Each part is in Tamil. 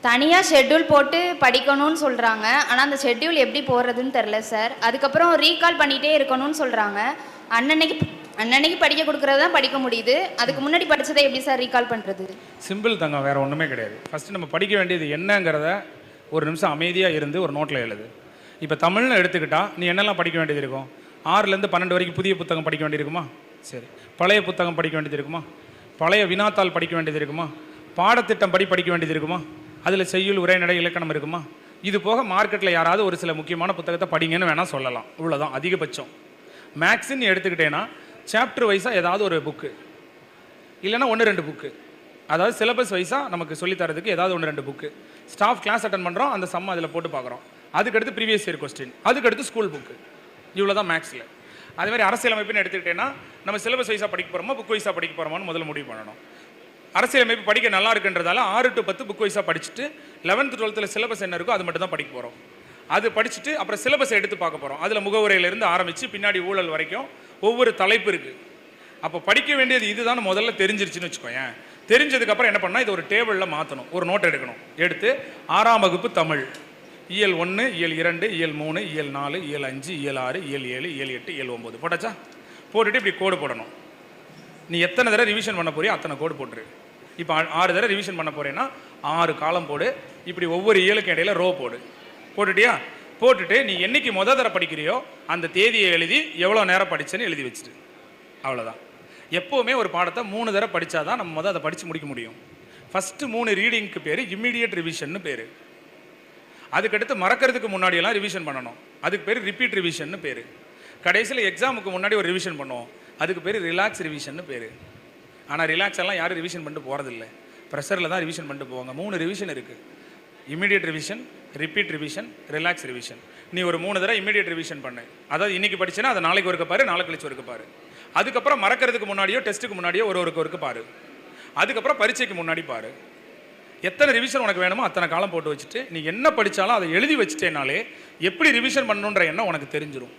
தனியாக ஷெட்யூல் போட்டு படிக்கணும்னு சொல்கிறாங்க. ஆனால் அந்த ஷெட்யூல் எப்படி போடுறதுன்னு தெரில சார். அதுக்கப்புறம் ரீகால் பண்ணிகிட்டே இருக்கணும்னு சொல்கிறாங்க. அன்னன்னைக்கு அன்னன்னைக்கு படிக்க கொடுக்குறது தான் படிக்க முடியுது. அதுக்கு முன்னாடி படித்ததை எப்படி சார் ரீகால் பண்ணுறது? சிம்பிள் தங்க, வேறு ஒன்றுமே கிடையாது. ஃபஸ்ட்டு நம்ம படிக்க வேண்டியது என்னங்கிறத ஒரு நிமிஷம் அமைதியாக இருந்து ஒரு நோட்டில் எழுது. இப்போ தமிழ்னு எடுத்துக்கிட்டால் நீ என்னெல்லாம் படிக்க வேண்டியது இருக்கும்? 6லேருந்து 12 வரைக்கும் புதிய புத்தகம் படிக்க வேண்டியிருக்குமா? சரி. பழைய புத்தகம் படிக்க வேண்டியது இருக்குமா? பழைய வினாத்தாள் படிக்க வேண்டியது இருக்குமா? பாடத்திட்டம் படிக்க வேண்டியது இருக்குமா? அதில் செய்யுள், உரைநடை, இலக்கணம் இருக்குமா? இது போக மார்க்கெட்டில் யாராவது ஒரு சில முக்கியமான புத்தகத்தை படிங்கன்னு வேணால் சொல்லலாம். இவ்வளோதான் அதிகபட்சம். மேக்ஸுன்னு எடுத்துக்கிட்டேன்னா சாப்டர் வைஸாக ஏதாவது ஒரு புக்கு, இல்லைனா 1-2 புக்கு, அதாவது சிலபஸ் வைஸாக நமக்கு சொல்லித்தரதுக்கு ஏதாவது 1-2 புக்கு. ஸ்டாஃப் கிளாஸ் அட்டன் பண்ணுறோம், அந்த சம் அதில் போட்டு பார்க்குறோம். அதுக்கடுத்து ப்ரீவியஸ் இயர் கொஸ்டின், அதுக்கடுத்து ஸ்கூல் புக்கு. இவ்வளோ தான் மேக்ஸில். அதேமாதிரி அரசியலமைப்புன்னு எடுத்துக்கிட்டேன்னா நம்ம சிலபஸ் வைஸாக படிக்க போகிறோமா புக் வைஸாக படிக்க போகிறோமான்னு முதல்ல முடிவு பண்ணணும். அரசியலமைப்பு படிக்க நல்லா இருக்குன்றதால 6 to 10 புக் வைஸாக படிச்சுட்டு 11th 12th சிலபஸ் என்ன இருக்கோ அது மட்டும் தான் படிக்க போகிறோம். அது படிச்சுட்டு அப்புறம் சிலபஸை எடுத்து பார்க்க போகிறோம். அதில் முகவுரையிலேருந்து ஆரம்பித்து பின்னாடி ஊழல் வரைக்கும் ஒவ்வொரு தலைப்பு இருக்குது. அப்போ படிக்க வேண்டியது இதுதான் முதல்ல தெரிஞ்சிருச்சுன்னு வச்சுக்கோயேன். தெரிஞ்சதுக்கப்புறம் என்ன பண்ணால் இது ஒரு டேபிளில் மாற்றணும், ஒரு நோட் எடுக்கணும். எடுத்து 6ஆம் வகுப்பு தமிழ், இயல் 1, இயல் 2, இயல் 3, இயல் 4, இயல் 5, இயல் 6, இயல் 7, இயல் 8, இயல் 9 போட்டாச்சா? போட்டுட்டு இப்படி கோடு போடணும். நீ எத்தனை தடவை ரிவிஷன் பண்ண போறியோ அத்தனை கோடு போட்டுரு. இப்போ 6 தடவை ரிவிஷன் பண்ண போறேன்னா 6 காலம் போடு. இப்படி ஒவ்வொரு இயலுக்கு இடையில ரோ போடு. போட்டுட்டியா? போட்டுட்டு நீ என்னைக்கு தடவை படிக்கிறியோ அந்த தேதியை எழுதி எவ்வளோ நேரம் படிச்சேன்னு எழுதி வச்சுட்டு, அவ்வளோதான். எப்போவுமே ஒரு பாடத்தை 3 தடவை படித்தாதான் நம்ம அதை படித்து முடிக்க முடியும். ஃபஸ்ட்டு 3 ரீடிங்க்கு பேர் இம்மிடியட் ரிவிஷன்னு பேர். அதுக்கடுத்து மறக்கிறதுக்கு முன்னாடியெல்லாம் ரிவிஷன் பண்ணணும், அதுக்கு பேர் ரிப்பீட் ரிவிஷன்னு பேர். கடைசியில் எக்ஸாமுக்கு முன்னாடி ஒரு ரிவிஷன் பண்ணுவோம், அதுக்கு பேர் ரிலாக்ஸ் ரிவிஷன்னு பேர். ஆனால் ரிலாக்ஸ் எல்லாம் யாரும் ரிவிஷன் பண்ணிட்டு போகிறதில்ல, ப்ரெஷரில் தான் ரிவிஷன் பண்ணிட்டு போவாங்க. 3 ரிவிஷன் இருக்குது: immediate revision, repeat revision, relax revision. நீ ஒரு 3 தடவை இமீடியட் ரிவிஷன் பண்ணு, அதாவது இன்றைக்கி படிச்சேன்னா அதை நாளைக்கு ஒருக்க பாரு, நாளை கழிச்சு ஒருக்க பாரு. அதுக்கப்புறம் மறக்கிறதுக்கு முன்னாடியோ டெஸ்ட்டுக்கு முன்னாடியோ ஒருக்கு பாரு. அதுக்கப்புறம் பரீட்சைக்கு முன்னாடி பாரு. எத்தனை ரிவிஷன் உனக்கு வேணுமோ அத்தனை காலம் போட்டு வச்சுட்டு நீ என்ன படித்தாலும் அதை எழுதி வச்சுட்டேனாலே எப்படி ரிவிஷன் பண்ணணுன்ற எண்ணம் உனக்கு தெரிஞ்சிடும்.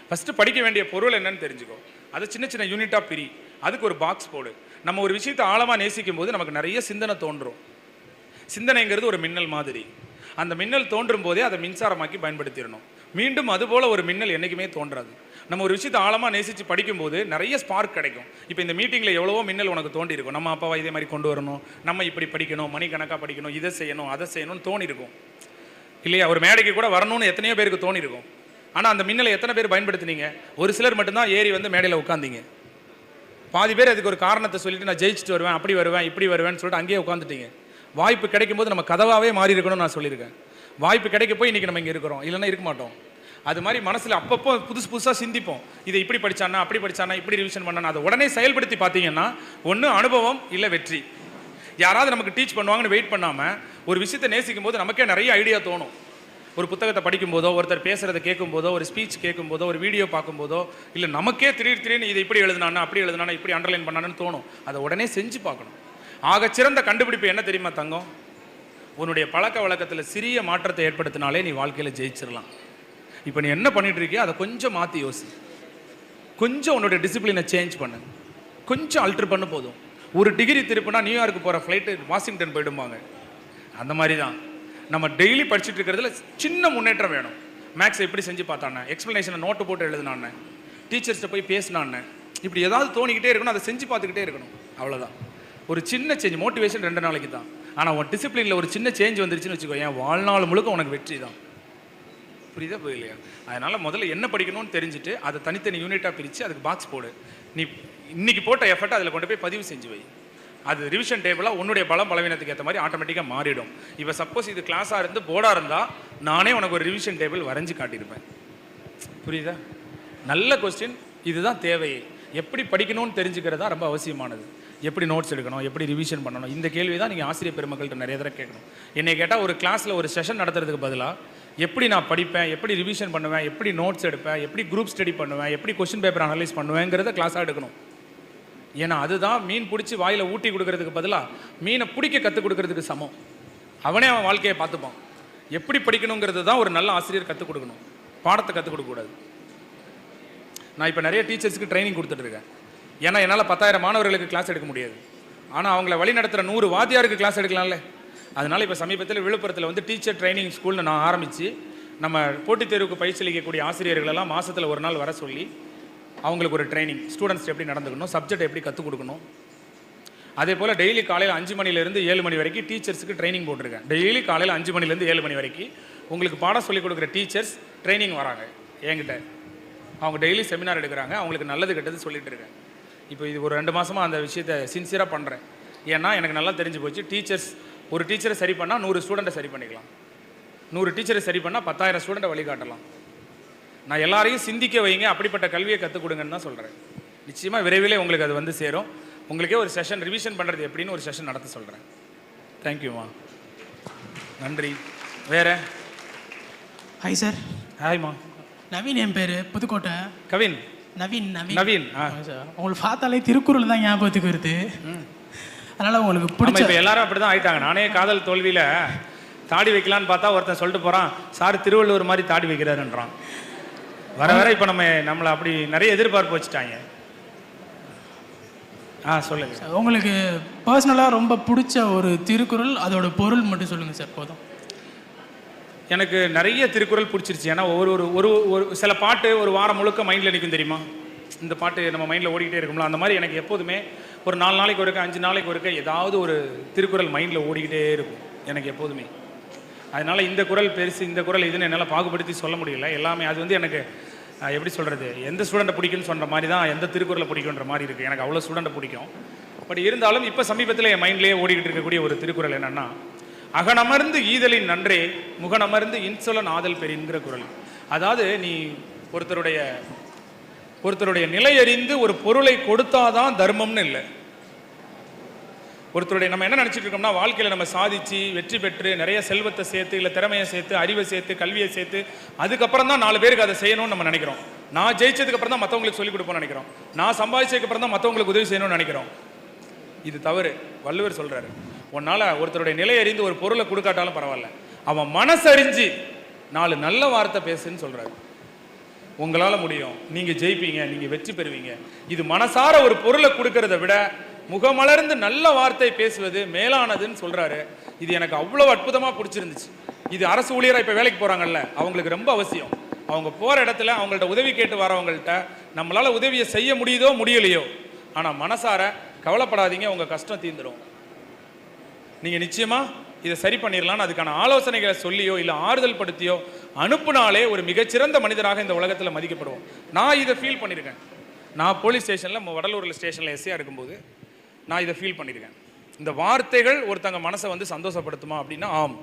ஃபஸ்ட்டு படிக்க வேண்டிய பொருள் என்னன்னு தெரிஞ்சுக்கோ. அதை சின்ன சின்ன யூனிட்டாக பிரி, அதுக்கு ஒரு பாக்ஸ் போடு. நம்ம ஒரு விஷயத்தை ஆழமாக நேசிக்கும் போது நமக்கு நிறைய சிந்தனை தோன்றும். சிந்தனைங்கிறது ஒரு மின்னல் மாதிரி. அந்த மின்னல் தோன்றும் போதே அதை மின்சாரமாக்கி பயன்படுத்திடணும். மீண்டும் அதுபோல் ஒரு மின்னல் என்றைக்குமே தோன்றாது. நம்ம ஒரு விஷயத்தை ஆழமாக நேசித்து படிக்கும்போது நிறைய ஸ்பார்க் கிடைக்கும். இப்போ இந்த மீட்டிங்கில் எவ்வளவோ மின்னல் உனக்கு தோண்டியிருக்கும். நம்ம அப்பாவை இதே மாதிரி கொண்டு வரணும், நம்ம இப்படி படிக்கணும், மணிக்கணக்காக படிக்கணும், இதை செய்யணும் அதை செய்யணும்னு தோணியிருக்கும் இல்லையா? ஒரு மேடைக்கு கூட வரணும்னு எத்தனையோ பேருக்கு தோணியிருக்கும். ஆனால் அந்த மின்னலை எத்தனை பேர் பயன்படுத்தினீங்க? ஒரு சிலர் மட்டும்தான் ஏறி வந்து மேடையில் உட்காந்தீங்க. பாதி பேர் அதுக்கு ஒரு காரணத்தை சொல்லிட்டு நான் ஜெயிச்சுட்டு வருவேன், அப்படி வருவேன், இப்படி வருவேன்னு சொல்லிட்டு அங்கேயே உட்காந்துட்டீங்க. வாய்ப்பு கிடைக்கும் போது நம்ம கதவாகவே மாறி இருக்கணும்னு நான் சொல்லியிருக்கேன். வாய்ப்பு கிடைக்க போய் இன்றைக்கி நம்ம இங்கே இருக்கிறோம், இல்லைன்னா இருக்க மாட்டோம். அது மாதிரி மனசில் அப்பப்போ புதுசாக சிந்திப்போம். இதை இப்படி படித்தானா, அப்படி படித்தானா, இப்படி ரிவிஷன் பண்ணானா, அதை உடனே செயல்படுத்தி பார்த்தீங்கன்னா ஒன்று அனுபவம், இல்லை வெற்றி. யாராவது நமக்கு டீச் பண்ணுவாங்கன்னு வெயிட் பண்ணாமல் ஒரு விஷயத்தை நேசிக்கும் போது நமக்கே நிறைய ஐடியா தோணும். ஒரு புத்தகத்தை படிக்கும்போதோ, ஒருத்தர் பேசுகிறத கேட்கும்போதோ, ஒரு ஸ்பீச் கேட்கும்போதோ, ஒரு வீடியோ பார்க்கும்போதோ, இல்லை நமக்கே திடீர்னு இதை இப்படி எழுதுனானா, அப்படி எழுதுனானா, இப்படி அண்டர்லைன் பண்ணானு தோணும். அதை உடனே செஞ்சு பார்க்கணும். ஆகச்சிறந்த கண்டுபிடிப்பு என்ன தெரியுமா தங்கம்? உன்னுடைய பழக்க வழக்கத்தில் சிறிய மாற்றத்தை ஏற்படுத்தினாலே நீ வாழ்க்கையில் ஜெயிச்சிடலாம். இப்போ நீ என்ன பண்ணிட்டு இருக்கியோ அதை கொஞ்சம் மாற்றி யோசி. கொஞ்சம் உன்னுடைய டிசிப்ளினை சேஞ்ச் பண்ணு, கொஞ்சம் அல்ட்ரு பண்ண போதும். ஒரு டிகிரி திருப்பினா நியூயார்க்கு போகிற ஃப்ளைட்டு வாஷிங்டன் போயிடுவாங்க. அந்த மாதிரி தான் நம்ம டெய்லி படிச்சுட்டு இருக்கிறதுல சின்ன முன்னேற்றம் வேணும். மேக்ஸ் எப்படி செஞ்சு பார்த்தானே, எக்ஸ்ப்ளனேஷனை நோட்டு போட்டு எழுதுனானே, டீச்சர்ஸ்ட்டை போய் பேசினானே, இப்படி ஏதாவது தோணிக்கிட்டே இருக்கணும். அதை செஞ்சு பார்த்துக்கிட்டே இருக்கணும். அவ்வளோதான். ஒரு சின்ன சேஞ்ச். மோட்டிவேஷன் 2 நாளைக்கு தான். ஆனால் உன் டிசிப்ளினில் ஒரு சின்ன சேஞ்ச் வந்துருச்சுன்னு வச்சுக்கோ, என் வாழ்நாள் முழுக்க உனக்கு வெற்றி தான். புரியுதா புரியலையா? அதனால் முதல்ல என்ன படிக்கணும்னு தெரிஞ்சுட்டு அதை தனித்தனி யூனிட்டாக பிரித்து அதுக்கு பாக்ஸ் போடு. நீ இன்னைக்கு போட்ட எஃபர்ட்டை அதில் கொண்டு போய் பதிவு செஞ்சு வை. அது ரிவிஷன் டேபிளாக உன்னுடைய பலவீனத்துக்கு ஏற்ற மாதிரி ஆட்டோமேட்டிக்காக மாறிடும். இப்போ சப்போஸ் இது கிளாஸாக இருந்து போர்டாக இருந்தால் நானே உனக்கு ஒரு ரிவிஷன் டேபிள் வரைஞ்சி காட்டியிருப்பேன். புரியுதா? நல்ல கொஸ்டின். இதுதான் தேவையே. எப்படி படிக்கணும்னு தெரிஞ்சுக்கிறதா ரொம்ப அவசியமானது. எப்படி நோட்ஸ் எடுக்கணும், எப்படி ரிவிஷன் பண்ணணும், இந்த கேள்வி தான் நீங்கள் ஆசிரியர் பெருமக்கள்கிட்ட நிறைய தடவை கேட்கணும். என்னை கேட்டால் ஒரு கிளாஸில் ஒரு செஷன் நடத்துறதுக்கு பதிலாக எப்படி நான் படிப்பேன், எப்படி ரிவிஷன் பண்ணுவேன், எப்படி நோட்ஸ் எடுப்பேன், எப்படி குரூப் ஸ்டடி பண்ணுவேன், எப்படி கொஸ்டின் பேப்பர் அனலைஸ் பண்ணுவேங்கிறத கிளாஸாக எடுக்கணும். ஏன்னா அதுதான் மீன் பிடிச்சி வாயில் ஊட்டி கொடுக்கறதுக்கு பதிலாக மீனை பிடிக்க கற்றுக் கொடுக்கறதுக்கு சமம். அவனே அவன் வாழ்க்கையை பார்த்துப்பான். எப்படி படிக்கணுங்கிறது தான் ஒரு நல்ல ஆசிரியர் கற்றுக் கொடுக்கணும், பாடத்தை கற்றுக் கொடுக்கக்கூடாது. நான் இப்போ நிறைய டீச்சர்ஸுக்கு ட்ரைனிங் கொடுத்துட்ருக்கேன். ஏன்னா என்னால் 10,000 மாணவர்களுக்கு கிளாஸ் எடுக்க முடியாது. ஆனால் அவங்கள வழி நடத்துகிற 100 வாத்தியாருக்கு கிளாஸ் எடுக்கலாம்ல. அதனால் இப்போ சமீபத்தில் விழுப்புரத்தில் வந்து டீச்சர் ட்ரைனிங் ஸ்கூல்னு நான் ஆரம்பித்து நம்ம போட்டித் தேர்வுக்கு பயிற்சி அளிக்கக்கூடிய ஆசிரியர்களெல்லாம் மாதத்தில் ஒரு நாள் வர சொல்லி அவங்களுக்கு ஒரு ட்ரைனிங், ஸ்டூடெண்ட்ஸ் எப்படி நடந்துக்கணும், சப்ஜெக்ட் எப்படி கற்றுக் கொடுக்கணும். அதே போல் டெய்லி காலையில் 5 மணிலேருந்து 7 மணி வரைக்கும் டீச்சர்ஸுக்கு ட்ரைனிங் போட்டிருக்கேன். டெய்லி காலையில் 5 மணிலேருந்து 7 மணி வரைக்கும் உங்களுக்கு பாடம் சொல்லிக் கொடுக்குற டீச்சர்ஸ் ட்ரைனிங் வராங்க என்கிட்ட. அவங்க டெய்லி செமினார் எடுக்கிறாங்க, அவங்களுக்கு நல்லது கெட்டது சொல்லிட்டு இருக்கேன். இப்போ இது ஒரு 2 மாதமாக அந்த விஷயத்தை சின்சியராக பண்ணுறேன். ஏன்னா எனக்கு நல்லா தெரிஞ்சு போச்சு, டீச்சர்ஸ் ஒரு டீச்சரை சரி பண்ணால் 100 ஸ்டூடெண்ட்டை சரி பண்ணிக்கலாம், 100 டீச்சரை சரி பண்ணால் 10,000 ஸ்டூடெண்ட்டை வழிகாட்டலாம். நான் எல்லாரையும் சிந்திக்க வைங்க, அப்படிப்பட்ட கல்வியை கற்றுக் கொடுங்கன்னு தான் சொல்கிறேன். நிச்சயமாக விரைவிலே உங்களுக்கு அது வந்து சேரும். உங்களுக்கே ஒரு செஷன் ரிவிஷன் பண்ணுறது எப்படின்னு ஒரு செஷன் நடத்த சொல்கிறேன். தேங்க்யூம்மா, நன்றி. வேற? Hi sir. ஹாய்மா. நவீன் என் பேர், புதுக்கோட்டை. கவின். நவீன். நவீன். சார் உங்களுக்கு பார்த்தாலே திருக்குறள் தான் ஞாபகத்துக்கு வருது. அதனால் உங்களுக்கு பிடிச்ச இப்போ எல்லாரும் அப்படி தான் ஆயிட்டாங்க. நானே காதல் தோல்வியில் தாடி வைக்கலான்னு பார்த்தா ஒருத்தன் சொல்லிட்டு போகிறான், சார் திருவள்ளுவர் மாதிரி தாடி வைக்கிறாருன்றான். வர வர இப்போ நம்மளை அப்படி நிறைய எதிர்பார்ப்பு வச்சுட்டாங்க. சொல்லுங்கள் சார். உங்களுக்கு பர்சனலாக ரொம்ப பிடிச்ச ஒரு திருக்குறள், அதோட பொருள் மட்டும் சொல்லுங்கள் சார் போதும். எனக்கு நிறைய திருக்குறள் பிடிச்சிருச்சு. ஏன்னா ஒரு சில பாட்டு ஒரு வாரம் முழுக்க மைண்டில் நிற்கும் தெரியுமா. இந்த பாட்டு நம்ம மைண்டில் ஓடிக்கிட்டே இருக்கும்ல, அந்த மாதிரி எனக்கு எப்போதுமே ஒரு 4 நாளைக்கு ஒருக்க 5 நாளைக்கு ஒருக்க ஏதாவது ஒரு திருக்குறள் மைண்டில் ஓடிக்கிட்டே இருக்கும் எனக்கு எப்போதுமே. அதனால் இந்த குறள் பெருசு, இந்த குறள் இதுன்னு என்னால் பாகுபடுத்தி சொல்ல முடியல. எல்லாமே அது வந்து எனக்கு எப்படி சொல்கிறது, எந்த ஸ்டூடெண்ட்டை பிடிக்குன்னு சொல்கிற மாதிரி தான் எந்த திருக்குறளை பிடிக்குன்ற மாதிரி இருக்குது. எனக்கு அவ்வளோ ஸ்டூடெண்ட்டை பிடிக்கும். பட் இருந்தாலும் இப்போ சமீபத்தில் என் மைண்ட்லேயே ஓடிக்கிட்டு இருக்கக்கூடிய ஒரு திருக்குறள் என்னென்னா, அகனமர்ந்து ஈதலின் நன்றே முகனமர்ந்து இன்சொலன் ஆதல் பெரின்கிற குறள். அதாவது நீ ஒருத்தருடைய நிலை அறிந்து ஒரு பொருளை கொடுத்தாதான் தர்மம்னு இல்லை. ஒருத்தருடைய நம்ம என்ன நினச்சிட்டு இருக்கோம்னா, வாழ்க்கையில் நம்ம சாதிச்சு வெற்றி பெற்று நிறைய செல்வத்தை சேர்த்து, இல்லை திறமையை சேர்த்து, அறிவை சேர்த்து, கல்வியை சேர்த்து, அதுக்கப்புறம் தான் 4 பேருக்கு அதை செய்யணும்னு நம்ம நினைக்கிறோம். நான் ஜெயிச்சதுக்கு அப்புறம் தான் மற்றவங்களுக்கு சொல்லிக் கொடுப்போம்னு நினைக்கிறோம். நான் சம்பாதிச்சதுக்கு அப்புறம் தான் மற்றவங்களுக்கு உதவி செய்யணும்னு நினைக்கிறோம். இது தவறு. வள்ளுவர் சொல்றாரு, உன்னால் ஒருத்தருடைய நிலை அறிந்து ஒரு பொருளை கொடுக்காட்டாலும் பரவாயில்ல, அவன் மனசறிஞ்சு 4 நல்ல வார்த்தை பேசுன்னு சொல்றாரு. உங்களால் முடியும், நீங்கள் ஜெயிப்பீங்க, நீங்கள் வெற்றி பெறுவீங்க. இது மனசார ஒரு பொருளை கொடுக்கறத விட முகமலர்ந்து நல்ல வார்த்தை பேசுவது மேலானதுன்னு சொல்றாரு. இது எனக்கு அவ்வளோ அற்புதமாக பிடிச்சிருந்துச்சு. இது அரசு ஊழியராக இப்போ வேலைக்கு போகிறாங்கல்ல, அவங்களுக்கு ரொம்ப அவசியம். அவங்க போகிற இடத்துல அவங்கள்ட்ட உதவி கேட்டு வரவங்கள்ட்ட நம்மளால் உதவியை செய்ய முடியுதோ முடியலையோ, ஆனால் மனசார கவலைப்படாதீங்க, உங்கள் கஷ்டம் தீர்ந்துடும், நீங்கள் நிச்சயமாக இதை சரி பண்ணிடலான்னு அதுக்கான ஆலோசனைகளை சொல்லியோ இல்லை ஆறுதல் படுத்தியோ அனுப்புனாலே ஒரு மிகச்சிறந்த மனிதராக இந்த உலகத்தில் மதிக்கப்படுவோம். நான் இதை ஃபீல் பண்ணியிருக்கேன். நான் போலீஸ் ஸ்டேஷனில், வடலூரில் ஸ்டேஷனில் எஸ்ஐயாக இருக்கும்போது நான் இதை ஃபீல் பண்ணியிருக்கேன். இந்த வார்த்தைகள் ஒருத்தங்க மனசை வந்து சந்தோஷப்படுத்துமா அப்படின்னா ஆம்.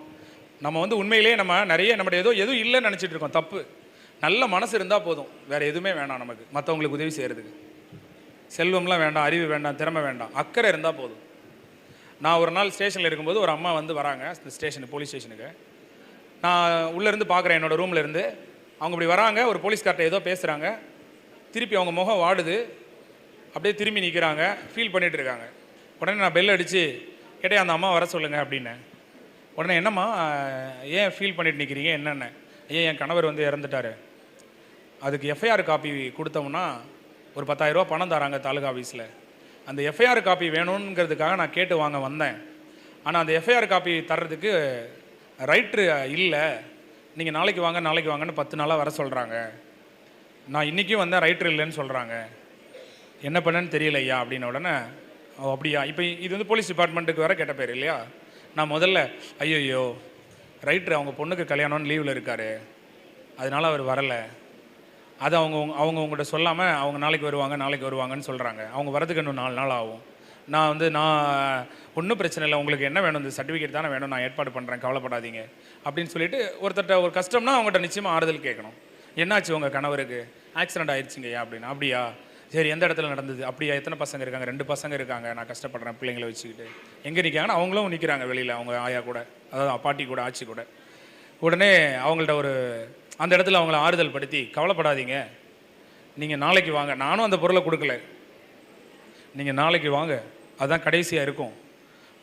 நம்ம வந்து உண்மையிலேயே நம்ம நிறைய நம்முடைய எதுவும் இல்லைன்னு நினச்சிட்டு இருக்கோம். தப்பு. நல்ல மனசு இருந்தால் போதும், வேறு எதுவுமே வேண்டாம் நமக்கு. மற்றவங்களுக்கு உதவி செய்கிறதுக்கு செல்வம்லாம் வேண்டாம், அறிவு வேண்டாம், திறமை வேண்டாம், அக்கறை இருந்தால் போதும். நான் ஒரு நாள் ஸ்டேஷனில் இருக்கும்போது ஒரு அம்மா வந்து வராங்க இந்த ஸ்டேஷனுக்கு, போலீஸ் ஸ்டேஷனுக்கு. நான் உள்ளேருந்து பார்க்குறேன், என்னோடய ரூமில் இருந்து அவங்க இப்படி வராங்க, ஒரு போலீஸ்கார்ட்ட ஏதோ பேசுகிறாங்க, திருப்பி அவங்க முகம் வாடுது, அப்படியே திரும்பி நிற்கிறாங்க, ஃபீல் பண்ணிகிட்டு இருக்காங்க. உடனே நான் பெல் அடித்து கேட்டேன், அந்த அம்மா வர சொல்லுங்கள் அப்படின்னு. உடனே என்னம்மா ஏன் ஃபீல் பண்ணிட்டு நிற்கிறீங்க, என்னென்ன? ஏன் என் கணவர் வந்து இறந்துட்டார், அதுக்கு எஃப்ஐஆர் காப்பி கொடுத்தோம்னா ஒரு 10,000 ரூபா பணம் தராங்க தாலுகா ஆஃபீஸில், அந்த எஃப்ஐஆர் காப்பி வேணுங்கிறதுக்காக நான் கேட்டு வாங்க வந்தேன். ஆனால் அந்த எஃப்ஐஆர் காப்பி தர்றதுக்கு ரைட்ரு இல்லை, நீங்கள் நாளைக்கு வாங்கன்னு 10 நாளாக வர சொல்கிறாங்க. நான் இன்றைக்கும் வந்தேன், ரைட்ரு இல்லைன்னு சொல்கிறாங்க, என்ன பண்ணேன்னு தெரியல ஐயா அப்படின்னு. உடனே அப்படியா, இப்போ இது வந்து போலீஸ் டிபார்ட்மெண்ட்டுக்கு வேறு கெட்ட பேர் இல்லையா. நான் முதல்ல ஐயோ ரைட்ரு அவங்க பொண்ணுக்கு கல்யாணம்னு லீவில் இருக்கார், அதனால் அவர் வரலை, அது அவங்க உங்கள்கிட்ட சொல்லாமல் அவங்க நாளைக்கு வருவாங்கன்னு சொல்கிறாங்க. அவங்க வரதுக்கு இன்னும் 4 நாள் ஆகும். நான் ஒன்றும் பிரச்சனை இல்லை, உங்களுக்கு என்ன வேணும், இந்த சர்டிஃபிகேட் தானே வேணும், நான் ஏற்பாடு பண்ணுறேன், கவலைப்படாதீங்க அப்படின்னு சொல்லிட்டு ஒருத்தட்ட ஒரு கஷ்டம்னா அவங்ககிட்ட நிச்சயமாக ஆறுதல் கேட்கணும். என்னாச்சு உங்கள் கணவருக்கு, ஆக்சிடென்ட் ஆயிடுச்சுங்கய்யா அப்படின்னு. அப்படியா, சரி எந்த இடத்துல நடந்தது, அப்படியா, எத்தனை பசங்க இருக்காங்க, 2 பசங்க இருக்காங்க, நான் கஷ்டப்படுறேன் பிள்ளைங்களை வச்சுக்கிட்டு. எங்கே நிற்காங்கன்னா அவங்களும் நிற்கிறாங்க வெளியில், அவங்க ஆயா கூட, அதாவது பாட்டி கூட, ஆச்சி கூட. உடனே அவங்கள்ட்ட அந்த இடத்துல அவங்கள ஆறுதல் படுத்தி, கவலைப்படாதீங்க, நீங்கள் நாளைக்கு வாங்க, நானும் அந்த பொருளை கொடுக்கல, நீங்கள் நாளைக்கு வாங்க, அதுதான் கடைசியாக இருக்கும்,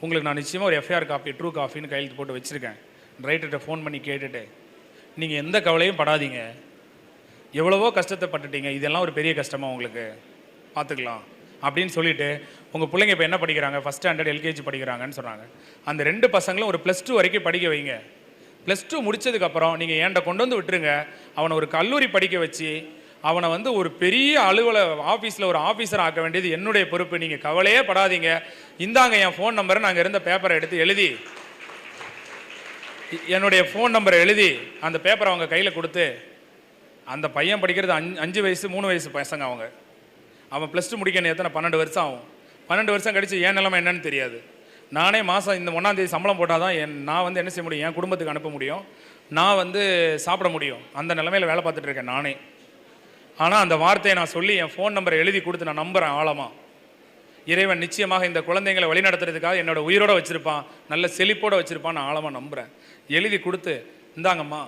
உங்களுக்கு நான் நிச்சயமாக ஒரு எஃப்ஐஆர் காப்பி ட்ரூ காஃபின்னு கையெழுத்து போட்டு வச்சுருக்கேன், ரைட்டர்கிட்ட ஃபோன் பண்ணி கேட்டுட்டு நீங்கள் எந்த கவலையும் படாதீங்க, எவ்வளவோ கஷ்டத்தை பட்டுட்டீங்க, இதெல்லாம் ஒரு பெரிய கஷ்டமாக உங்களுக்கு, பார்த்துக்கலாம் அப்படின்னு சொல்லிவிட்டு உங்கள் பிள்ளைங்க இப்போ என்ன படிக்கிறாங்க, ஃபஸ்ட் ஸ்டாண்டர்ட் எல்கேஜி படிக்கிறாங்கன்னு சொன்னாங்க. அந்த 2 பசங்களும் ஒரு +2 வரைக்கும் படிக்க வைங்க. +2 முடிச்சதுக்கப்புறம் நீங்கள் ஏன்ட கொண்டு வந்து விட்டுருங்க. அவனை ஒரு கல்லூரி படிக்க வச்சு அவனை வந்து ஒரு பெரிய ஆஃபீஸில் ஒரு ஆஃபீஸர் ஆக்க வேண்டியது என்னுடைய பொறுப்பு. நீங்கள் கவலையே படாதீங்க. இந்தாங்க என் ஃபோன் நம்பரை, நாங்கள் இருந்த பேப்பரை எடுத்து எழுதி, என்னுடைய ஃபோன் நம்பரை எழுதி அந்த பேப்பரை அவங்க கையில் கொடுத்து, அந்த பையன் படிக்கிறது 5 வயசு 3 வயசு பசங்க. அவன் +2 முடிக்கணும் எத்தனை 12 வருஷம் ஆகும். 12 வருஷம் கழிச்சு என் நிலைமை என்னன்னு தெரியாது. நானே மாதம் இந்த 1ஆம் தேதி சம்பளம் போட்டால் தான் நான் வந்து என்ன செய்ய முடியும், என் குடும்பத்துக்கு அனுப்ப முடியும், நான் வந்து சாப்பிட முடியும். அந்த நிலைமையில் வேலை பார்த்துட்டு இருக்கேன் நானே. ஆனால் அந்த வார்த்தையை நான் சொல்லி என் ஃபோன் நம்பரை எழுதி கொடுத்து நான் நம்புகிறேன் ஆழமாக. இறைவன் நிச்சயமாக இந்த குழந்தைங்களை வழிநடத்துறதுக்காக என்னோட உயிரோடு வச்சுருப்பான், நல்ல செழிப்போடு வச்சுருப்பான், நான் ஆழமாக நம்புகிறேன். எழுதி கொடுத்து, இந்தாங்கம்மா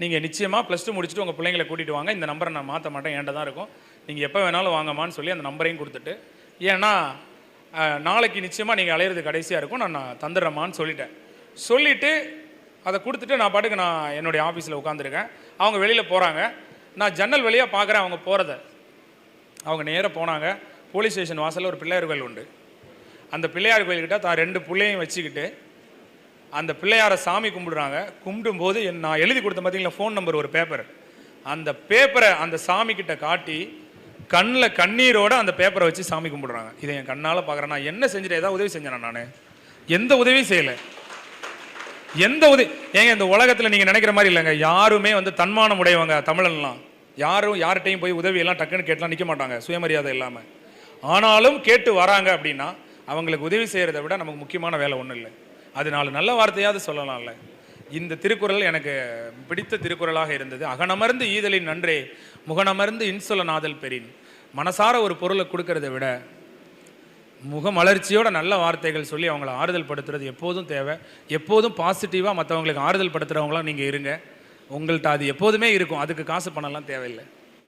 நீங்கள் நிச்சயமாக +2 முடிச்சுட்டு உங்கள் பிள்ளைங்களை கூட்டிகிட்டு வாங்க, இந்த நம்பரை நான் மாற்ற மாட்டேன், என்கிட்ட தான் இருக்கும், நீங்கள் எப்போ வேணாலும் வாங்கம்மான்னு சொல்லி அந்த நம்பரையும் கொடுத்துட்டு, ஏன்னா நாளைக்கு நிச்சயமாக நீங்கள் அலையிறது கடைசியாக இருக்கும், நான் தந்துடுறேம்மான்னு சொல்லிட்டேன். சொல்லிவிட்டு அதை கொடுத்துட்டு நான் பாட்டுக்கு நான் என்னுடைய ஆஃபீஸில் உட்காந்துருக்கேன். அவங்க வெளியில் போகிறாங்க. நான் ஜன்னல் வழியாக பார்க்குறேன் அவங்க போகிறத. அவங்க நேராக போனாங்க. போலீஸ் ஸ்டேஷன் வாசலில் ஒரு பிள்ளையார் கோயில் உண்டு. அந்த பிள்ளையார் கோயில்கிட்ட தான் 2 பிள்ளையும் வச்சுக்கிட்டு அந்த பிள்ளையாரை சாமி கும்பிடுறாங்க. கும்பிடும்போது நான் எழுதி கொடுத்த பார்த்தீங்களா ஃபோன் நம்பர், ஒரு பேப்பர், அந்த பேப்பரை அந்த சாமி கிட்ட காட்டி கண்ணில் கண்ணீரோடு அந்த பேப்பரை வச்சு சாமி கும்பிடுறாங்க. இதை என் கண்ணால் பார்க்குறேன். நான் என்ன செஞ்சுட்டு ஏதாவது உதவி செஞ்சேனா? நான் எந்த உதவியும் செய்யலை. எந்த உதவி ஏங்க இந்த உலகத்தில் நீங்கள் நினைக்கிற மாதிரி இல்லைங்க. யாருமே வந்து தன்மானம் உடையவங்க தமிழன்லாம். யார்கிட்டையும் போய் உதவியெல்லாம் டக்குன்னு கேட்டலாம் நிற்க மாட்டாங்க, சுயமரியாதை இல்லாமல். ஆனாலும் கேட்டு வராங்க அப்படின்னா அவங்களுக்கு உதவி செய்கிறத விட நமக்கு முக்கியமான வேலை ஒன்றும் இல்லை. அது 4 நல்ல வார்த்தையாவது சொல்லலாம்ல. இந்த திருக்குறள் எனக்கு பிடித்த திருக்குறளாக இருந்தது. அகனமர்ந்து ஈதலின் நன்றே, முகனமர்ந்து இன்சொல நாதல் பெறின். மனசார ஒரு பொருளை கொடுக்கறத விட முகமலர்ச்சியோட நல்ல வார்த்தைகள் சொல்லி அவங்கள ஆறுதல் படுத்துறது எப்போதும் தேவை. எப்போதும் பாசிட்டிவாக மற்றவங்களுக்கு ஆறுதல் படுத்துகிறவங்களாம் நீங்கள் இருங்க. உங்கள்கிட்ட அது எப்போதுமே இருக்கும். அதுக்கு காசு பணம்லாம் தேவையில்லை.